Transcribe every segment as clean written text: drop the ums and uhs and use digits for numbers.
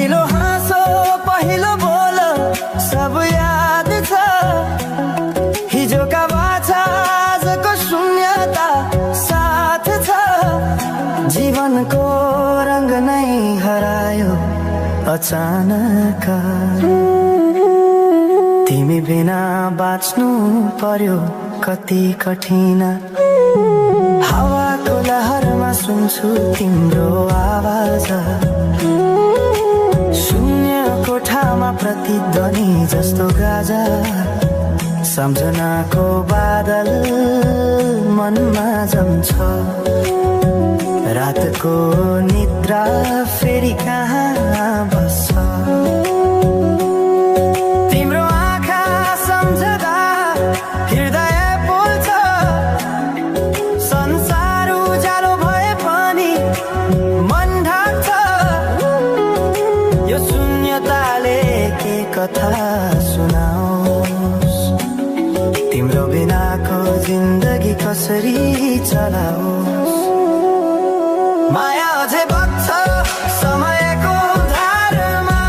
पहिलो हाँसो पहिलो बोल सब याद छ। हिजोका बाछा आजको शून्यता साथ छ। जीवनको रंग नै हरायो अचानक। तिमी बिना बाँच्नु पर्यो कति कठिन। हावाको लहरमा सुन्छु तिम्रो आवाज। शून्य कोठामा प्रतिध्वनि जस्तो गाजा। सम्झनाको बादल मनमा जम्छ। रातको निद्रा फेरि कहाँ बस्छ। तिम्रो आँखा सम्झदा हृदय पोल्छ। संसार उज्यालो भए पनि मन ढाक्छ। यो शून्यताले के कथा सुनाओस्। तिम्रो बिनाको जिन्दगी कसरी चलाओस्। माया अझै बग्छ समयको धारमा।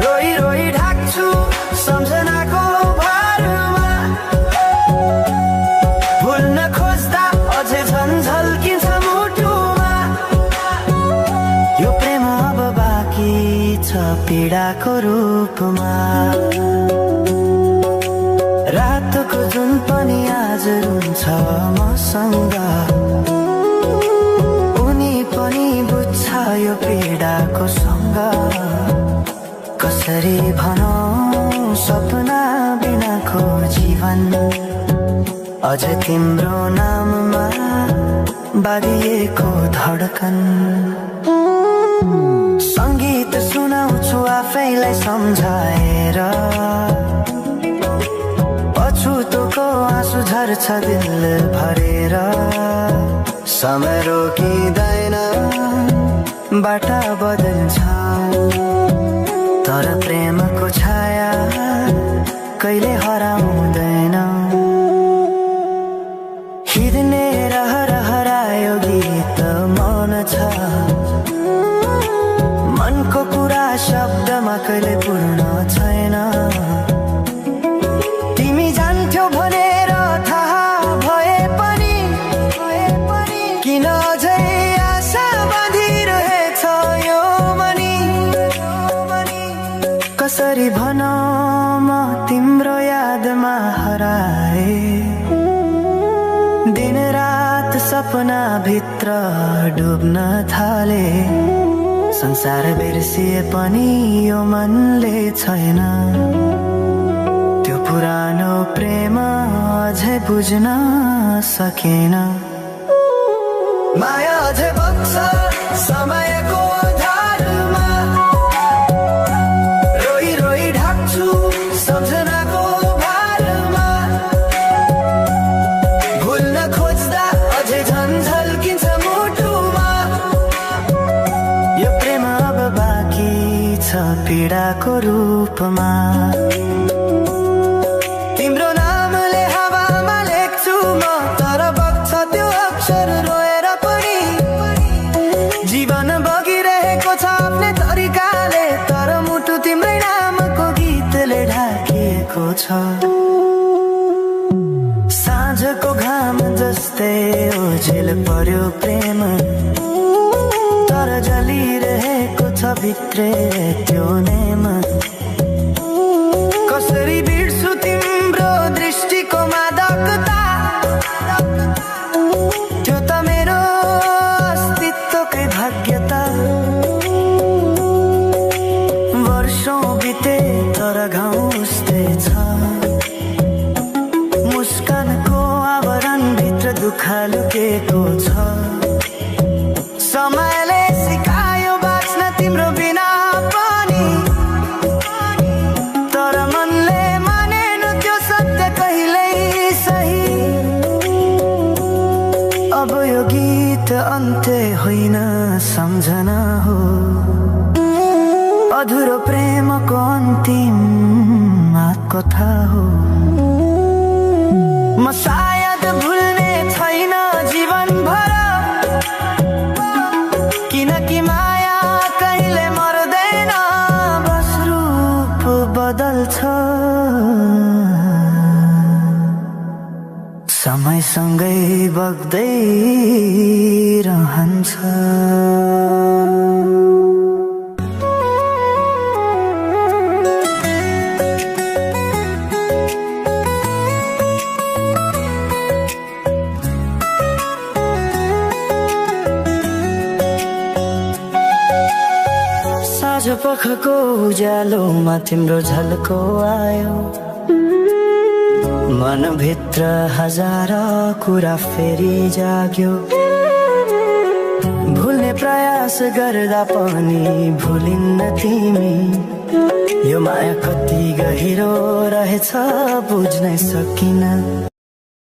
रोई रोई ढाक्छु सम्झनाको भारमा। भुल्न खोज्दा अझै झन्झल्किन्छ मुटुमा। यो प्रेम अब बाँकी छ पीडाको रूपमा। रातको जुन पनि आज रुन्छ मसँग। बुझ्छ यो पीडाको सँग। कसरी भनौं सपना बिनाको जीवन। अझ तिम्रो नाममा बाँधिएको धड्कन। संगीत सुनाउँछु आफैलाई सम्झाएर। पछुतोको आँसु झर्छ दिल भरेर। समय रोकिँदैन बाटा बदल्छ। तर प्रेमको छाया कहिले हराउँदैन। हिँड्ने रहर हरायो गीत मौन छ। मनको कुरा शब्दमा कहिले पूर्ण छैन। तिमी जान्थ्यौ भनेर थाहा भए पनि किन अझै आशा बाँधिरहेछ यो मनी। कसरी भनौं म तिम्रो यादमा हराए। दिन रात सपना भित्र डुब्न थाले। संसार बिर्सिए पनि यो मनले छैन। त्यो पुरानो प्रेम अझै बुझ्न सकेन। माया अझै बग्छ समयको धारमा। रोई रोई ढाक्छु सम्झनाको भारमा। भुल्न खोज्दा अझै झन्झल्किन्छ मुटुमा। यो प्रेम अब बाँकी छ पीडाको रूपमा। तिम्रो नामले हावामा लेख्छु म तर बग्छ त्यो अक्षर रोएर पनि। जीवन बगिरहेको छ आफ्नै तरिकाले तर मुटु तिम्रै नामको गीतले ढाकिएको छ। साँझको घाम जस्तै ओझेल पर्यो प्रेम। तर जलिरहेको छ भित्रै त्यो नेम। कसरी बिर्सु तिम्रो दृष्टिको मादकता। त्यो त मेरो अस्तित्वकै भाग्यता। वर्षौं बिते तर घाउ उस्तै छ। मुस्कानको आवरण भित्र दुःख लुकेको छ। समयले सिकायो बाँच्न तिम्रो बिना पनि। तर मनले मानेन त्यो सत्य कहिल्यै सही। अब यो गीत अन्त्य होइन सम्झना हो। अधुरो प्रेमको अन्तिम कथा हो। म सायद भुल्ने छैन जीवन भर। किनकि माया कहिले सँगै बग्दै रहन्छ। साँझ पखको उज्यालोमा तिम्रो झल्को आयो, मनभित्र हजार कुरा फेरि जाग्यो। भुल्ने प्रयास गर्दा पनि भुलिन्न तिमी, यो माया कति गहिरो रहेछ बुझ्नै सकिन।